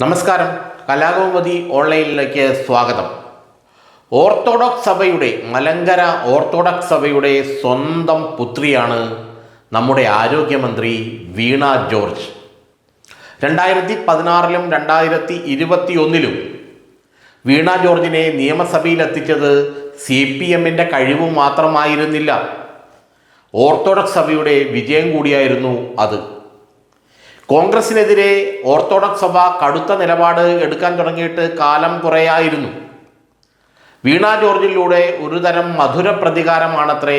നമസ്കാരം, കലാകൗമുദി ഓൺലൈനിലേക്ക് സ്വാഗതം. ഓർത്തഡോക്സ് സഭയുടെ മലങ്കര ഓർത്തഡോക്സ് സഭയുടെ സ്വന്തം പുത്രിയാണ് നമ്മുടെ ആരോഗ്യമന്ത്രി വീണ ജോർജ്. 2016-ലും 2021-ലും വീണ ജോർജിനെ നിയമസഭയിലെത്തിച്ചത് CPMൻ്റെ കഴിവ് മാത്രമായിരുന്നില്ല, ഓർത്തഡോക്സ് സഭയുടെ വിജയം കൂടിയായിരുന്നു അത്. കോൺഗ്രസിനെതിരെ ഓർത്തഡോക്സ് സഭ കടുത്ത നിലപാട് എടുക്കാൻ തുടങ്ങിയിട്ട് കാലം കുറേയായിരുന്നു. വീണ ജോർജിലൂടെ ഒരുതരം മധുര പ്രതികാരമാണത്രേ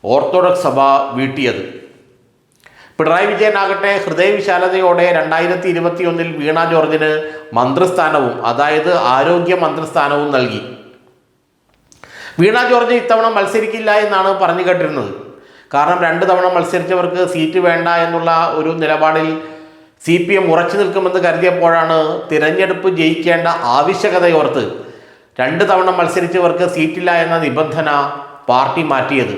ഓർത്തഡോക്സ് സഭ വീട്ടിയത്. പിണറായി വിജയനാകട്ടെ ഹൃദയവിശാലതയോടെ 2021-ൽ വീണ ജോർജിന് മന്ത്രിസ്ഥാനവും, അതായത് ആരോഗ്യ മന്ത്രിസ്ഥാനവും നൽകി. വീണ ജോർജ് ഇത്തവണ മത്സരിക്കില്ല എന്നാണ് പറഞ്ഞു കേട്ടിരുന്നത്. കാരണം 2 തവണ മത്സരിച്ചവർക്ക് സീറ്റ് വേണ്ട എന്നുള്ള ഒരു നിലപാടിൽ CPM ഉറച്ചു നിൽക്കുമെന്ന് കരുതിയപ്പോഴാണ് തിരഞ്ഞെടുപ്പ് ജയിക്കേണ്ട ആവശ്യകതയോർത്ത് 2 തവണ മത്സരിച്ചവർക്ക് സീറ്റില്ല എന്ന നിബന്ധന പാർട്ടി മാറ്റിയത്.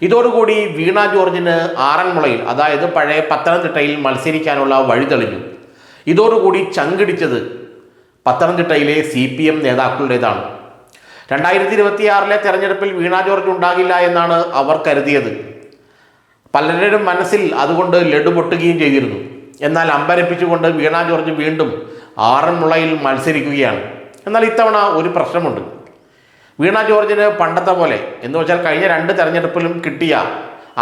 ഇതോടുകൂടി വീണ ജോർജിന് ആറന്മുളയിൽ, അതായത് പഴയ പത്തനംതിട്ടയിൽ മത്സരിക്കാനുള്ള വഴി തെളിഞ്ഞു. ഇതോടുകൂടി ചങ്കിടിച്ചത് പത്തനംതിട്ടയിലെ CPM നേതാക്കളുടേതാണ്. 2026-ലെ തെരഞ്ഞെടുപ്പിൽ വീണ ജോർജ് ഉണ്ടാകില്ല എന്നാണ് അവർ കരുതിയത്. പലരുടെയും മനസ്സിൽ അതുകൊണ്ട് ലഡു പൊട്ടുകയും ചെയ്തിരുന്നു. എന്നാൽ അമ്പരപ്പിച്ചുകൊണ്ട് വീണ ജോർജ് വീണ്ടും ആറന്മുളയിൽ മത്സരിക്കുകയാണ്. എന്നാൽ ഇത്തവണ ഒരു പ്രശ്നമുണ്ട്. വീണ ജോർജിന് പണ്ടത്തെ പോലെ, എന്ന് വെച്ചാൽ കഴിഞ്ഞ 2 തെരഞ്ഞെടുപ്പിലും കിട്ടിയ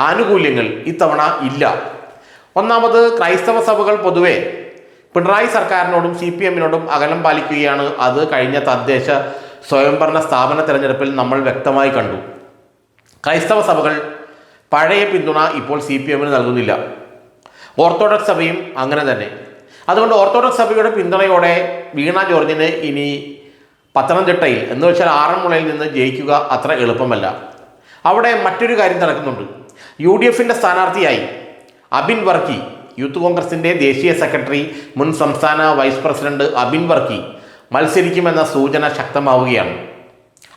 ആനുകൂല്യങ്ങൾ ഇത്തവണ ഇല്ല. ഒന്നാമത്, ക്രൈസ്തവ സഭകൾ പൊതുവെ പിണറായി സർക്കാരിനോടും CPMനോടും അകലം പാലിക്കുകയാണ്. അത് കഴിഞ്ഞ തദ്ദേശ സ്വയംഭരണ സ്ഥാപന തെരഞ്ഞെടുപ്പിൽ നമ്മൾ വ്യക്തമായി കണ്ടു. ക്രൈസ്തവ സഭകൾ പഴയ പിന്തുണ ഇപ്പോൾ CPMന് നൽകുന്നില്ല. ഓർത്തഡോക്സ് സഭയും അങ്ങനെ തന്നെ. അതുകൊണ്ട് ഓർത്തഡോക്സ് സഭയുടെ പിന്തുണയോടെ വീണ ജോർജിന് ഇനി പത്തനംതിട്ടയിൽ, എന്ന് വെച്ചാൽ ആറന്മുളയിൽ നിന്ന് ജയിക്കുക അത്ര എളുപ്പമല്ല. അവിടെ മറ്റൊരു കാര്യം നടക്കുന്നുണ്ട്. UDFൻ്റെ സ്ഥാനാർത്ഥിയായി അബിൻ വർക്കി, യൂത്ത് കോൺഗ്രസിൻ്റെ ദേശീയ സെക്രട്ടറി, മുൻ സംസ്ഥാന വൈസ് പ്രസിഡന്റ് അബിൻ വർക്കി മത്സരിക്കുമെന്ന സൂചന ശക്തമാവുകയാണ്.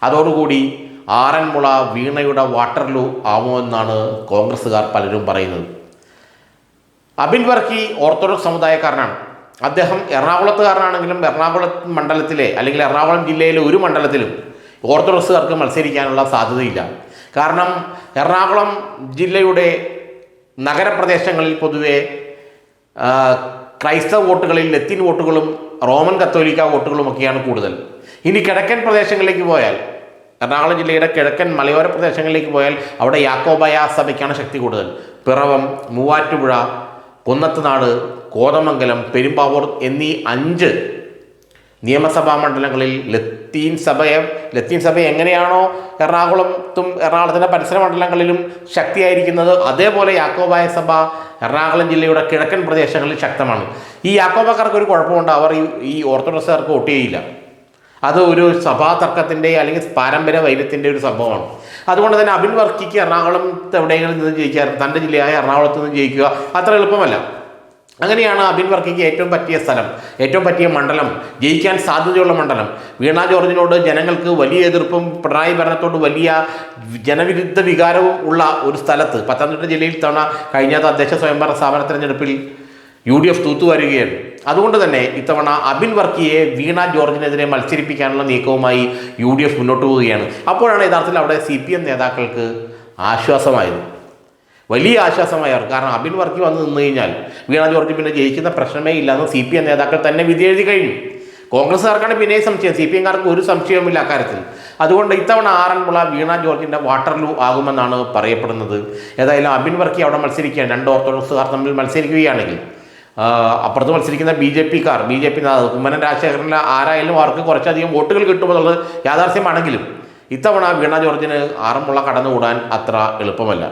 അതോടുകൂടി ആറന്മുള വീണയുടെ വാട്ടർലൂ ആവുമോ എന്നാണ് കോൺഗ്രസ്സുകാർ പലരും പറയുന്നത്. അബിൻ വർക്കി ഓർത്തഡോക്സ് സമുദായക്കാരനാണ്. അദ്ദേഹം എറണാകുളത്തുകാരനാണെങ്കിലും എറണാകുളം മണ്ഡലത്തിലെ, അല്ലെങ്കിൽ എറണാകുളം ജില്ലയിലെ ഒരു മണ്ഡലത്തിലും ഓർത്തഡോക്സുകാർക്ക് മത്സരിക്കാനുള്ള സാധ്യതയില്ല. കാരണം എറണാകുളം ജില്ലയുടെ നഗരപ്രദേശങ്ങളിൽ പൊതുവെ ക്രൈസ്തവ വോട്ടുകളിൽ ലത്തീൻ വോട്ടുകളും റോമൻ കത്തോലിക്ക വോട്ടുകളുമൊക്കെയാണ് കൂടുതൽ. ഇനി കിഴക്കൻ പ്രദേശങ്ങളിലേക്ക് പോയാൽ, എറണാകുളം ജില്ലയുടെ കിഴക്കൻ മലയോര പ്രദേശങ്ങളിലേക്ക് പോയാൽ അവിടെ യാക്കോബായ സഭയ്ക്കാണ് ശക്തി കൂടുതൽ. പിറവം, മൂവാറ്റുപുഴ, കുന്നത്തുനാട്, കോതമംഗലം, പെരുമ്പാവൂർ എന്നീ 5 നിയമസഭാ മണ്ഡലങ്ങളിൽ ലത്തീൻ സഭ എങ്ങനെയാണോ എറണാകുളത്തിൻ്റെ പരിസര മണ്ഡലങ്ങളിലും ശക്തിയായിരിക്കുന്നത്, അതേപോലെ യാക്കോബായ സഭ എറണാകുളം ജില്ലയുടെ കിഴക്കൻ പ്രദേശങ്ങളിൽ ശക്തമാണ്. ഈ യാക്കോബക്കാർക്ക് ഒരു കുഴപ്പമുണ്ട്, അവർ ഈ ഓർത്തഡോക്സുകാർക്ക് വോട്ട് ചെയ്യില്ല. അത് ഒരു സഭാ തർക്കത്തിൻ്റെ അല്ലെങ്കിൽ പാരമ്പര്യ വൈര്യത്തിൻ്റെ ഒരു സംഭവമാണ്. അതുകൊണ്ട് തന്നെ അബിൻ വർക്കിക്ക് എറണാകുളത്ത് എവിടെയെങ്കിലും നിന്ന് ജയിക്കുക, തൻ്റെ ജില്ലയായ എറണാകുളത്ത് നിന്ന് ജയിക്കുക അത്ര എളുപ്പമല്ല. അങ്ങനെയാണ് അബിൻ വർക്കിക്ക് ഏറ്റവും പറ്റിയ സ്ഥലം, ഏറ്റവും പറ്റിയ മണ്ഡലം, ജയിക്കാൻ സാധ്യതയുള്ള മണ്ഡലം. വീണ ജോർജിനോട് ജനങ്ങൾക്ക് വലിയ എതിർപ്പും പിണറായി ഭരണത്തോട് വലിയ ജനവിരുദ്ധ വികാരവും ഉള്ള ഒരു സ്ഥലത്ത്, പത്തനംതിട്ട ജില്ലയിൽ കഴിഞ്ഞ തദ്ദേശ സ്വയംഭരണ സ്ഥാപന തെരഞ്ഞെടുപ്പിൽ UDF തൂത്തുവരികയാണ്. അതുകൊണ്ട് തന്നെ ഇത്തവണ അബിൻ വർക്കിയെ വീണ ജോർജിനെതിരെ മത്സരിപ്പിക്കാനുള്ള നീക്കവുമായി UDF മുന്നോട്ട് പോവുകയാണ്. അപ്പോഴാണ് യഥാർത്ഥത്തിൽ അവിടെ CPM നേതാക്കൾക്ക് ആശ്വാസമായത്, വലിയ ആശ്വാസമായവർ. കാരണം അബിൻ വർക്കി വന്ന് നിന്ന് കഴിഞ്ഞാൽ വീണ ജോർജ് പിന്നെ ജയിക്കുന്ന പ്രശ്നമേ ഇല്ലെന്ന് CPM നേതാക്കൾ തന്നെ വിധി എഴുതി കഴിഞ്ഞു. കോൺഗ്രസ്സുകാർക്കാണ് പിന്നെയും സംശയം, CPMകാർക്ക് ഒരു സംശയവുമില്ല അക്കാര്യത്തിൽ. അതുകൊണ്ട് ഇത്തവണ ആറന്മുള വീണ ജോർജിൻ്റെ വാട്ടർലൂ ആകുമെന്നാണ് പറയപ്പെടുന്നത്. ഏതായാലും അബിൻ വർക്കി അവിടെ മത്സരിക്കുകയാണ്. 2 ഓർത്തഡോക്സുകാർ തമ്മിൽ മത്സരിക്കുകയാണെങ്കിൽ അപ്പുറത്ത് മത്സരിക്കുന്ന BJP കുമ്മനം രാജശേഖരനിൽ ആരായാലും അവർക്ക് കുറച്ചധികം വോട്ടുകൾ കിട്ടുമെന്നുള്ളത് യാഥാർത്ഥ്യമാണെങ്കിലും ഇത്തവണ വീണ ജോർജിന് ആറന്മുള കടന്നുകൂടാൻ അത്ര എളുപ്പമല്ല.